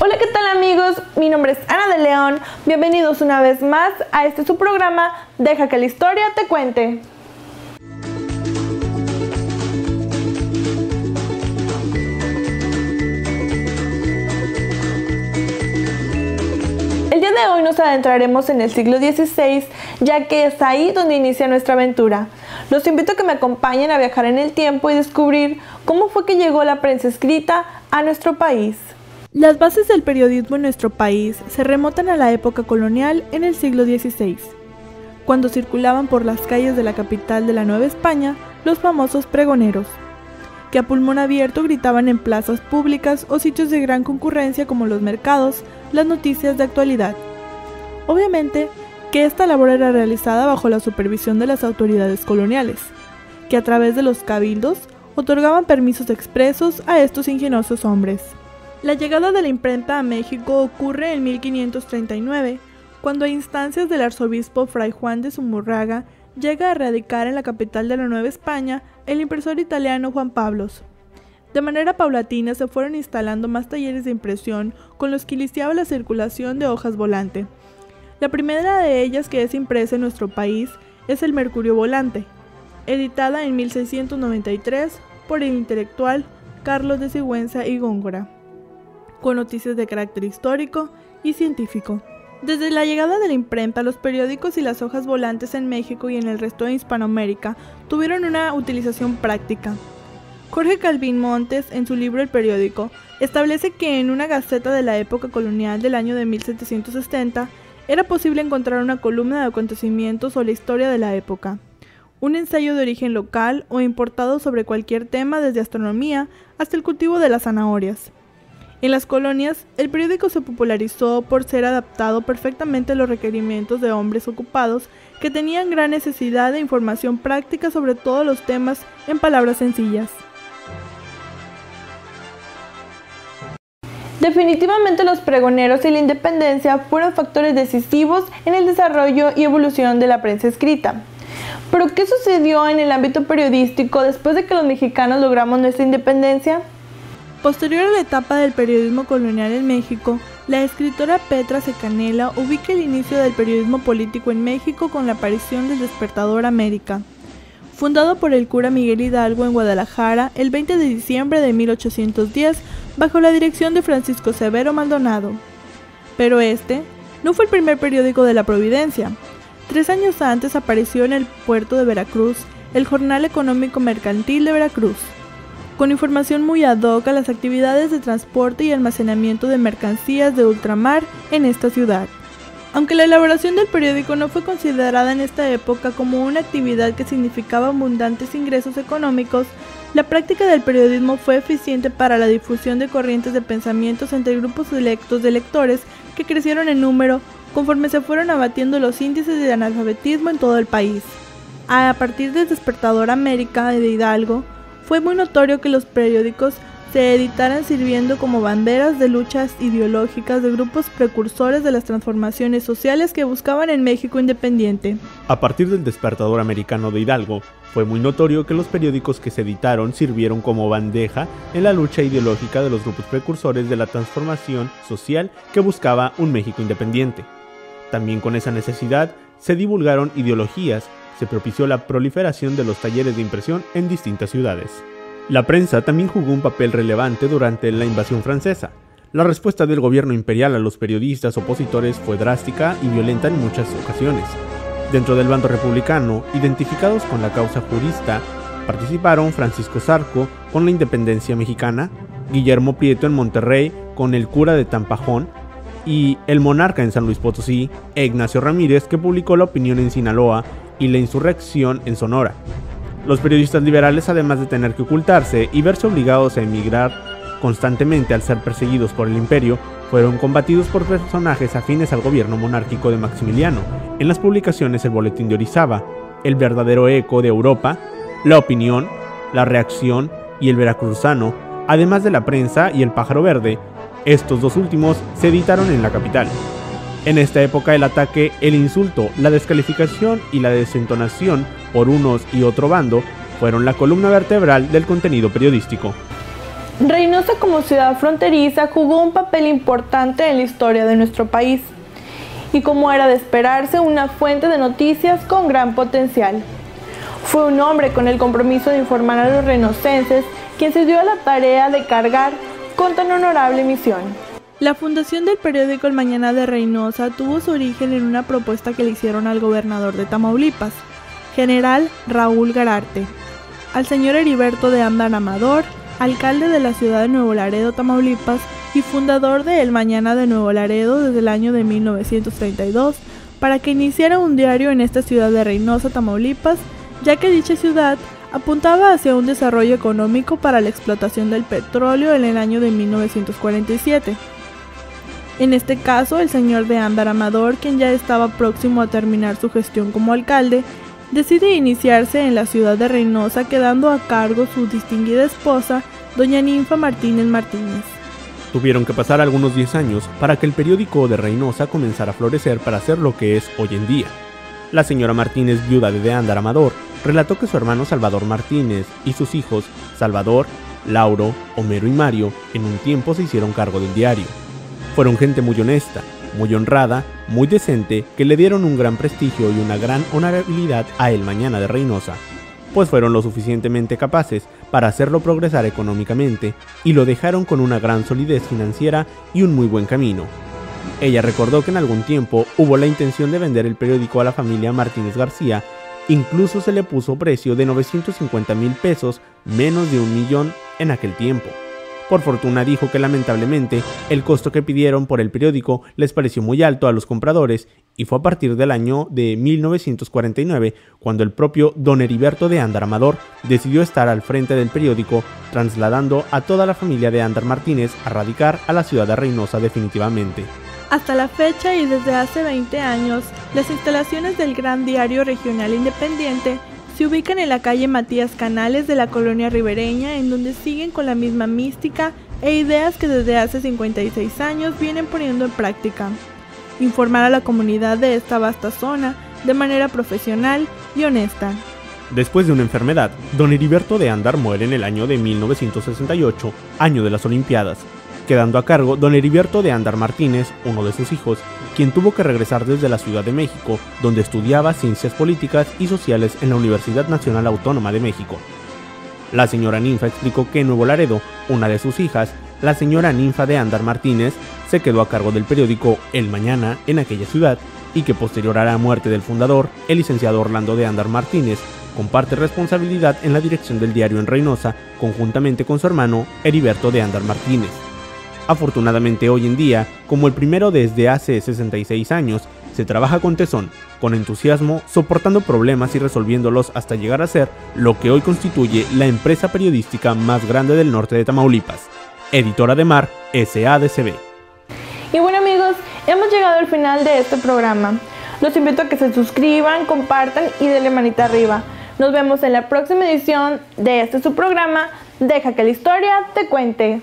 Hola, ¿qué tal amigos? Mi nombre es Ana de León. Bienvenidos una vez más a su programa Deja que la historia te cuente. El día de hoy nos adentraremos en el siglo XVI, ya que es ahí donde inicia nuestra aventura. Los invito a que me acompañen a viajar en el tiempo y descubrir cómo fue que llegó la prensa escrita a nuestro país. Las bases del periodismo en nuestro país se remontan a la época colonial en el siglo XVI, cuando circulaban por las calles de la capital de la Nueva España los famosos pregoneros, que a pulmón abierto gritaban en plazas públicas o sitios de gran concurrencia como los mercados las noticias de actualidad. Obviamente que esta labor era realizada bajo la supervisión de las autoridades coloniales, que a través de los cabildos otorgaban permisos expresos a estos ingeniosos hombres. La llegada de la imprenta a México ocurre en 1539, cuando a instancias del arzobispo Fray Juan de Zumárraga llega a radicar en la capital de la Nueva España el impresor italiano Juan Pablos. De manera paulatina se fueron instalando más talleres de impresión con los que iniciaba la circulación de hojas volante. La primera de ellas que es impresa en nuestro país es el Mercurio Volante, editada en 1693 por el intelectual Carlos de Sigüenza y Góngora, con noticias de carácter histórico y científico. Desde la llegada de la imprenta, los periódicos y las hojas volantes en México y en el resto de Hispanoamérica tuvieron una utilización práctica. Jorge Calvín Montes, en su libro El Periódico, establece que en una gaceta de la época colonial del año de 1770 era posible encontrar una columna de acontecimientos o la historia de la época, un ensayo de origen local o importado sobre cualquier tema desde astronomía hasta el cultivo de las zanahorias. En las colonias, el periódico se popularizó por ser adaptado perfectamente a los requerimientos de hombres ocupados que tenían gran necesidad de información práctica sobre todos los temas en palabras sencillas. Definitivamente los pregoneros y la independencia fueron factores decisivos en el desarrollo y evolución de la prensa escrita. ¿Pero qué sucedió en el ámbito periodístico después de que los mexicanos logramos nuestra independencia? Posterior a la etapa del periodismo colonial en México, la escritora Petra Secanela ubica el inicio del periodismo político en México con la aparición del Despertador América, fundado por el cura Miguel Hidalgo en Guadalajara el 20 de diciembre de 1810 bajo la dirección de Francisco Severo Maldonado. Pero este no fue el primer periódico de la Providencia. 3 años antes apareció en el puerto de Veracruz el Jornal Económico Mercantil de Veracruz, con información muy ad hoc a las actividades de transporte y almacenamiento de mercancías de ultramar en esta ciudad. Aunque la elaboración del periódico no fue considerada en esta época como una actividad que significaba abundantes ingresos económicos, la práctica del periodismo fue eficiente para la difusión de corrientes de pensamientos entre grupos selectos de lectores que crecieron en número conforme se fueron abatiendo los índices de analfabetismo en todo el país. A partir del Despertador América de Hidalgo, fue muy notorio que los periódicos se editaran sirviendo como banderas de luchas ideológicas de grupos precursores de las transformaciones sociales que buscaban en México independiente. A partir del Despertador Americano de Hidalgo, fue muy notorio que los periódicos que se editaron sirvieron como bandeja en la lucha ideológica de los grupos precursores de la transformación social que buscaba un México independiente. También con esa necesidad se divulgaron ideologías, se propició la proliferación de los talleres de impresión en distintas ciudades. La prensa también jugó un papel relevante durante la invasión francesa. La respuesta del gobierno imperial a los periodistas opositores fue drástica y violenta en muchas ocasiones. Dentro del bando republicano, identificados con la causa jurista, participaron Francisco Zarco con la independencia mexicana, Guillermo Prieto en Monterrey con el cura de Tampajón y el monarca en San Luis Potosí, Ignacio Ramírez, que publicó La Opinión en Sinaloa y La Insurrección en Sonora. Los periodistas liberales, además de tener que ocultarse y verse obligados a emigrar constantemente al ser perseguidos por el imperio, fueron combatidos por personajes afines al gobierno monárquico de Maximiliano. En las publicaciones El Boletín de Orizaba, El Verdadero Eco de Europa, La Opinión, La Reacción y El Veracruzano, además de La Prensa y El Pájaro Verde. Estos dos últimos se editaron en la capital. En esta época el ataque, el insulto, la descalificación y la desentonación por unos y otro bando fueron la columna vertebral del contenido periodístico. Reynosa como ciudad fronteriza jugó un papel importante en la historia de nuestro país y, como era de esperarse, una fuente de noticias con gran potencial. Fue un hombre con el compromiso de informar a los reynosenses quien se dio a la tarea de cargar con tan honorable misión. La fundación del periódico El Mañana de Reynosa tuvo su origen en una propuesta que le hicieron al gobernador de Tamaulipas, general Raúl Gararte, al señor Heriberto de Ándar Amador, alcalde de la ciudad de Nuevo Laredo, Tamaulipas, y fundador de El Mañana de Nuevo Laredo desde el año de 1932, para que iniciara un diario en esta ciudad de Reynosa, Tamaulipas, ya que dicha ciudad apuntaba hacia un desarrollo económico para la explotación del petróleo en el año de 1947. En este caso, el señor de Ándar Amador, quien ya estaba próximo a terminar su gestión como alcalde, decide iniciarse en la ciudad de Reynosa, quedando a cargo su distinguida esposa, doña Ninfa Martínez Martínez. Tuvieron que pasar algunos 10 años para que el periódico de Reynosa comenzara a florecer para ser lo que es hoy en día. La señora Martínez, viuda de Ándar Amador, relató que su hermano Salvador Martínez y sus hijos, Salvador, Lauro, Homero y Mario, en un tiempo se hicieron cargo del diario. Fueron gente muy honesta, muy honrada, muy decente, que le dieron un gran prestigio y una gran honorabilidad a El Mañana de Reynosa, pues fueron lo suficientemente capaces para hacerlo progresar económicamente y lo dejaron con una gran solidez financiera y un muy buen camino. Ella recordó que en algún tiempo hubo la intención de vender el periódico a la familia Martínez García, incluso se le puso precio de 950,000 pesos, menos de 1,000,000 en aquel tiempo. Por fortuna, dijo que lamentablemente el costo que pidieron por el periódico les pareció muy alto a los compradores, y fue a partir del año de 1949 cuando el propio don Heriberto de Ándar Amador decidió estar al frente del periódico, trasladando a toda la familia de Ándar Martínez a radicar a la ciudad de Reynosa definitivamente. Hasta la fecha y desde hace 20 años, las instalaciones del Gran Diario Regional Independiente se ubican en la calle Matías Canales de la colonia ribereña, en donde siguen con la misma mística e ideas que desde hace 56 años vienen poniendo en práctica. Informar a la comunidad de esta vasta zona de manera profesional y honesta. Después de una enfermedad, don Heriberto de Ándar muere en el año de 1968, año de las Olimpiadas, quedando a cargo don Heriberto de Ándar Martínez, uno de sus hijos, quien tuvo que regresar desde la Ciudad de México, donde estudiaba Ciencias Políticas y Sociales en la Universidad Nacional Autónoma de México. La señora Ninfa explicó que en Nuevo Laredo, una de sus hijas, la señora Ninfa de Ándar Martínez, se quedó a cargo del periódico El Mañana en aquella ciudad, y que posterior a la muerte del fundador, el licenciado Orlando de Ándar Martínez, comparte responsabilidad en la dirección del diario en Reynosa, conjuntamente con su hermano Heriberto de Ándar Martínez. Afortunadamente hoy en día, como el primero desde hace 66 años, se trabaja con tesón, con entusiasmo, soportando problemas y resolviéndolos hasta llegar a ser lo que hoy constituye la empresa periodística más grande del norte de Tamaulipas, Editora de Mar, SADCB. Y bueno amigos, hemos llegado al final de este programa. Los invito a que se suscriban, compartan y denle manita arriba. Nos vemos en la próxima edición de su programa, Deja que la historia te cuente.